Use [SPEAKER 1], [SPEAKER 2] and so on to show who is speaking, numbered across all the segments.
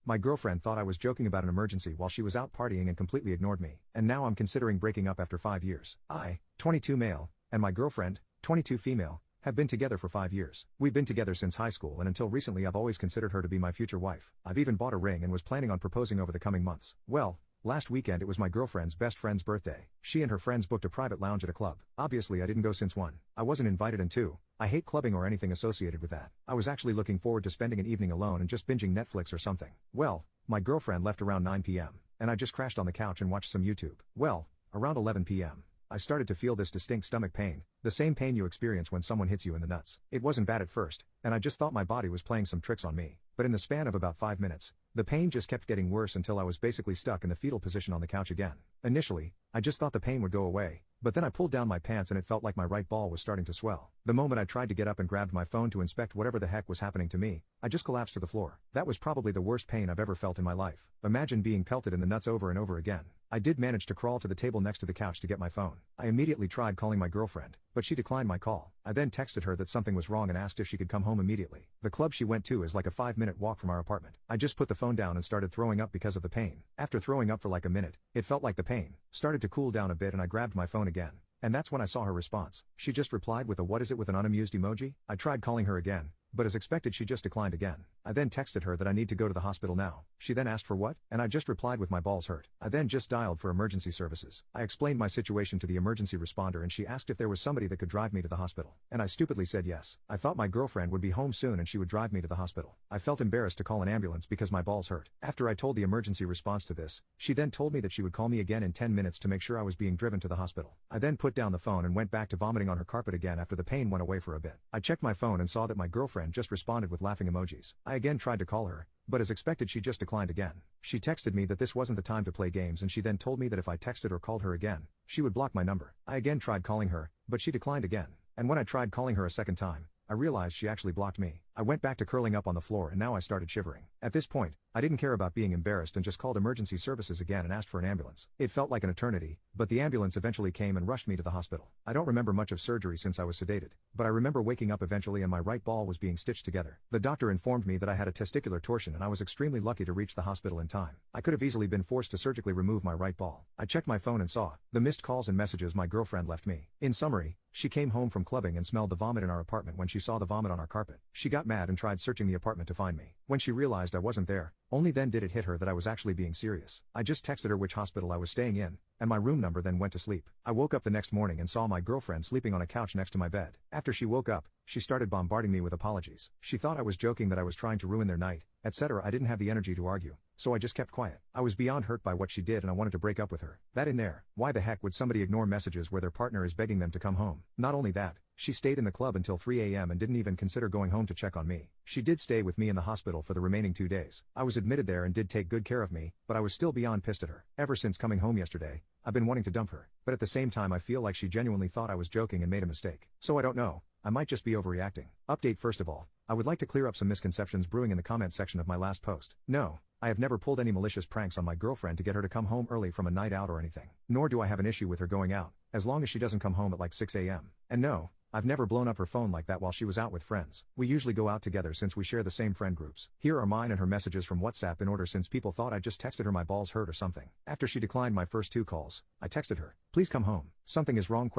[SPEAKER 1] My girlfriend thought I was joking about an emergency while she was out partying and completely ignored me. And now I'm considering breaking up after 5 years. I, 22 male, and my girlfriend, 22 female, have been together for 5 years. We've been together since high school and until recently I've always considered her to be my future wife. I've even bought a ring and was planning on proposing over the coming months. Well, last weekend it was my girlfriend's best friend's birthday. She and her friends booked a private lounge at a club. Obviously I didn't go since 1, I wasn't invited, and 2, I hate clubbing or anything associated with that. I was actually looking forward to spending an evening alone and just binging Netflix or something. Well, my girlfriend left around 9 p.m., and I just crashed on the couch and watched some YouTube. Well, around 11 p.m., I started to feel this distinct stomach pain, the same pain you experience when someone hits you in the nuts. It wasn't bad at first, and I just thought my body was playing some tricks on me. But in the span of about 5 minutes, the pain just kept getting worse until I was basically stuck in the fetal position on the couch again. Initially, I just thought the pain would go away, but then I pulled down my pants and it felt like my right ball was starting to swell. The moment I tried to get up and grabbed my phone to inspect whatever the heck was happening to me, I just collapsed to the floor. That was probably the worst pain I've ever felt in my life. Imagine being pelted in the nuts over and over again. I did manage to crawl to the table next to the couch to get my phone. I immediately tried calling my girlfriend, but she declined my call. I then texted her that something was wrong and asked if she could come home immediately. The club she went to is like a 5-minute walk from our apartment. I just put the phone down and started throwing up because of the pain. After throwing up for like a minute, it felt like the pain started to cool down a bit and I grabbed my phone again. And that's when I saw her response. She just replied with a "what is it" with an unamused emoji. I tried calling her again, but as expected she just declined again. I then texted her that I need to go to the hospital now. She then asked for what? And I just replied with "my balls hurt." I then just dialed for emergency services. I explained my situation to the emergency responder and she asked if there was somebody that could drive me to the hospital. And I stupidly said yes. I thought my girlfriend would be home soon and she would drive me to the hospital. I felt embarrassed to call an ambulance because my balls hurt. After I told the emergency response to this, she then told me that she would call me again in 10 minutes to make sure I was being driven to the hospital. I then put down the phone and went back to vomiting on her carpet again after the pain went away for a bit. I checked my phone and saw that my girlfriend just responded with laughing emojis. I again tried to call her, but as expected she just declined again. She texted me that this wasn't the time to play games and she then told me that if I texted or called her again, she would block my number. I again tried calling her, but she declined again. And when I tried calling her a second time, I realized she actually blocked me. I went back to curling up on the floor and now I started shivering. At this point, I didn't care about being embarrassed and just called emergency services again and asked for an ambulance. It felt like an eternity, but the ambulance eventually came and rushed me to the hospital. I don't remember much of surgery since I was sedated, but I remember waking up eventually and my right ball was being stitched together. The doctor informed me that I had a testicular torsion and I was extremely lucky to reach the hospital in time. I could have easily been forced to surgically remove my right ball. I checked my phone and saw the missed calls and messages my girlfriend left me. In summary, she came home from clubbing and smelled the vomit in our apartment when she saw the vomit on our carpet. She got mad and tried searching the apartment to find me. When she realized I wasn't there, only then did it hit her that I was actually being serious. I just texted her which hospital I was staying in, and my room number, then went to sleep. I woke up the next morning and saw my girlfriend sleeping on a couch next to my bed. After she woke up, she started bombarding me with apologies. She thought I was joking that I was trying to ruin their night, etc. I didn't have the energy to argue, so I just kept quiet. I was beyond hurt by what she did and I wanted to break up with her. That in there, why the heck would somebody ignore messages where their partner is begging them to come home? Not only that, she stayed in the club until 3 a.m. and didn't even consider going home to check on me. She did stay with me in the hospital for the remaining 2 days. I was admitted there and did take good care of me, but I was still beyond pissed at her. Ever since coming home yesterday, I've been wanting to dump her, but at the same time I feel like she genuinely thought I was joking and made a mistake. So I don't know, I might just be overreacting. Update: first of all, I would like to clear up some misconceptions brewing in the comment section of my last post. No, I have never pulled any malicious pranks on my girlfriend to get her to come home early from a night out or anything. Nor do I have an issue with her going out, as long as she doesn't come home at like 6 a.m. And no, I've never blown up her phone like that while she was out with friends. We usually go out together since we share the same friend groups. Here are mine and her messages from WhatsApp in order since people thought I just texted her my balls hurt or something. After she declined my first 2 calls, I texted her, "Please come home. Something is wrong, ?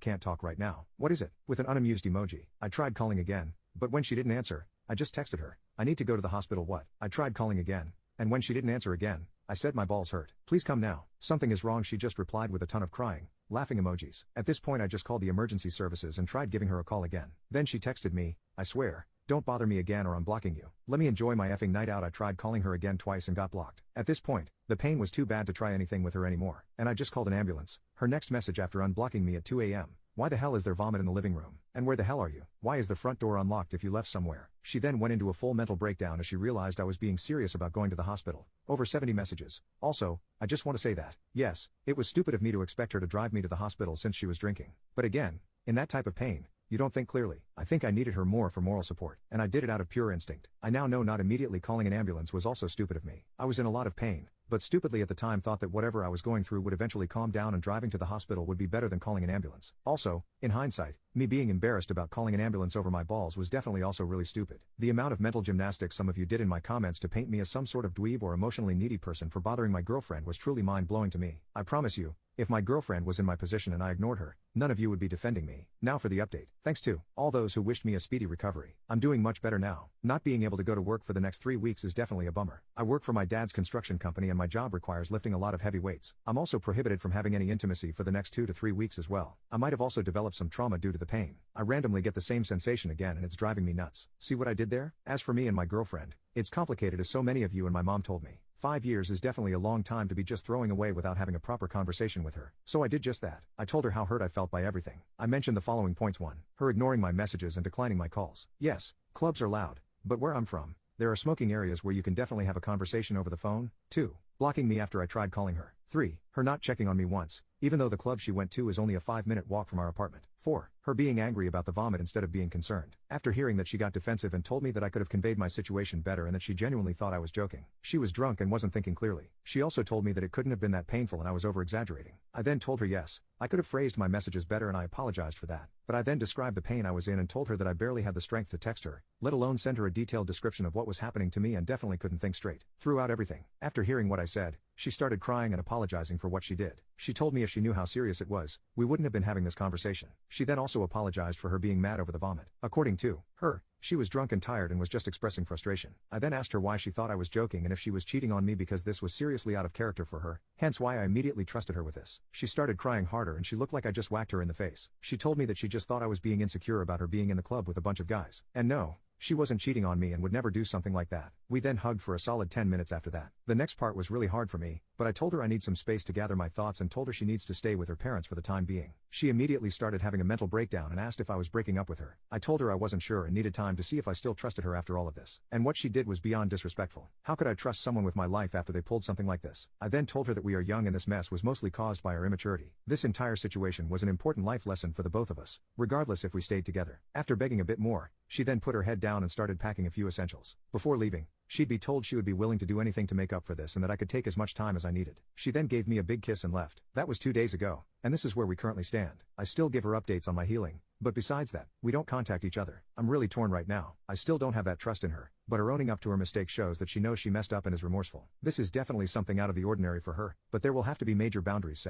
[SPEAKER 1] Can't talk right now. What is it?" with an unamused emoji. I tried calling again, but when she didn't answer, I just texted her, "I need to go to the hospital." What? I tried calling again, and when she didn't answer again, I said, "My balls hurt. Please come now. Something is wrong." She just replied with a ton of crying, laughing emojis. At this point I just called the emergency services and tried giving her a call again. Then she texted me, "I swear, don't bother me again or I'm blocking you. Let me enjoy my effing night out." I tried calling her again twice and got blocked. At this point, the pain was too bad to try anything with her anymore, and I just called an ambulance. Her next message after unblocking me at 2 a.m. "Why the hell is there vomit in the living room? And where the hell are you? Why is the front door unlocked if you left somewhere?" She then went into a full mental breakdown as she realized I was being serious about going to the hospital. Over 70 messages. Also, I just want to say that, yes, it was stupid of me to expect her to drive me to the hospital since she was drinking. But again, in that type of pain, you don't think clearly. I think I needed her more for moral support, and I did it out of pure instinct. I now know not immediately calling an ambulance was also stupid of me. I was in a lot of pain, but stupidly at the time thought that whatever I was going through would eventually calm down and driving to the hospital would be better than calling an ambulance. Also, in hindsight, me being embarrassed about calling an ambulance over my balls was definitely also really stupid. The amount of mental gymnastics some of you did in my comments to paint me as some sort of dweeb or emotionally needy person for bothering my girlfriend was truly mind-blowing to me. I promise you, if my girlfriend was in my position and I ignored her, none of you would be defending me. Now for the update. Thanks to all those who wished me a speedy recovery. I'm doing much better now. Not being able to go to work for the next 3 weeks is definitely a bummer. I work for my dad's construction company and my job requires lifting a lot of heavy weights. I'm also prohibited from having any intimacy for the next 2 to 3 weeks as well. I might have also developed some trauma due to the pain. I randomly get the same sensation again and it's driving me nuts. See what I did there? As for me and my girlfriend, it's complicated as so many of you and my mom told me. 5 years is definitely a long time to be just throwing away without having a proper conversation with her. So I did just that. I told her how hurt I felt by everything. I mentioned the following points. 1. Her ignoring my messages and declining my calls. Yes, clubs are loud, but where I'm from, there are smoking areas where you can definitely have a conversation over the phone. 2. Blocking me after I tried calling her. 3. Her not checking on me once, even though the club she went to is only a 5-minute walk from our apartment. 4. Her being angry about the vomit instead of being concerned. After hearing that, she got defensive and told me that I could have conveyed my situation better and that she genuinely thought I was joking. She was drunk and wasn't thinking clearly. She also told me that it couldn't have been that painful and I was over-exaggerating. I then told her yes, I could have phrased my messages better and I apologized for that. But I then described the pain I was in and told her that I barely had the strength to text her, let alone send her a detailed description of what was happening to me, and definitely couldn't think straight throughout everything. After hearing what I said, she started crying and apologizing for what she did. She told me if she knew how serious it was, we wouldn't have been having this conversation. She then also apologized for her being mad over the vomit. According to her, she was drunk and tired and was just expressing frustration. I then asked her why she thought I was joking and if she was cheating on me, because this was seriously out of character for her, hence why I immediately trusted her with this. She started crying harder and she looked like I just whacked her in the face. She told me that she just thought I was being insecure about her being in the club with a bunch of guys. And no, she wasn't cheating on me and would never do something like that. We then hugged for a solid 10 minutes after that. The next part was really hard for me, but I told her I need some space to gather my thoughts and told her she needs to stay with her parents for the time being. She immediately started having a mental breakdown and asked if I was breaking up with her. I told her I wasn't sure and needed time to see if I still trusted her after all of this. And what she did was beyond disrespectful. How could I trust someone with my life after they pulled something like this? I then told her that we are young and this mess was mostly caused by our immaturity. This entire situation was an important life lesson for the both of us, regardless if we stayed together. After begging a bit more, she then put her head down and started packing a few essentials. Before leaving, she'd be told she would be willing to do anything to make up for this and that I could take as much time as I needed. She then gave me a big kiss and left. That was 2 days ago, and this is where we currently stand. I still give her updates on my healing, but besides that, we don't contact each other. I'm really torn right now. I still don't have that trust in her, but her owning up to her mistake shows that she knows she messed up and is remorseful. This is definitely something out of the ordinary for her, but there will have to be major boundaries set.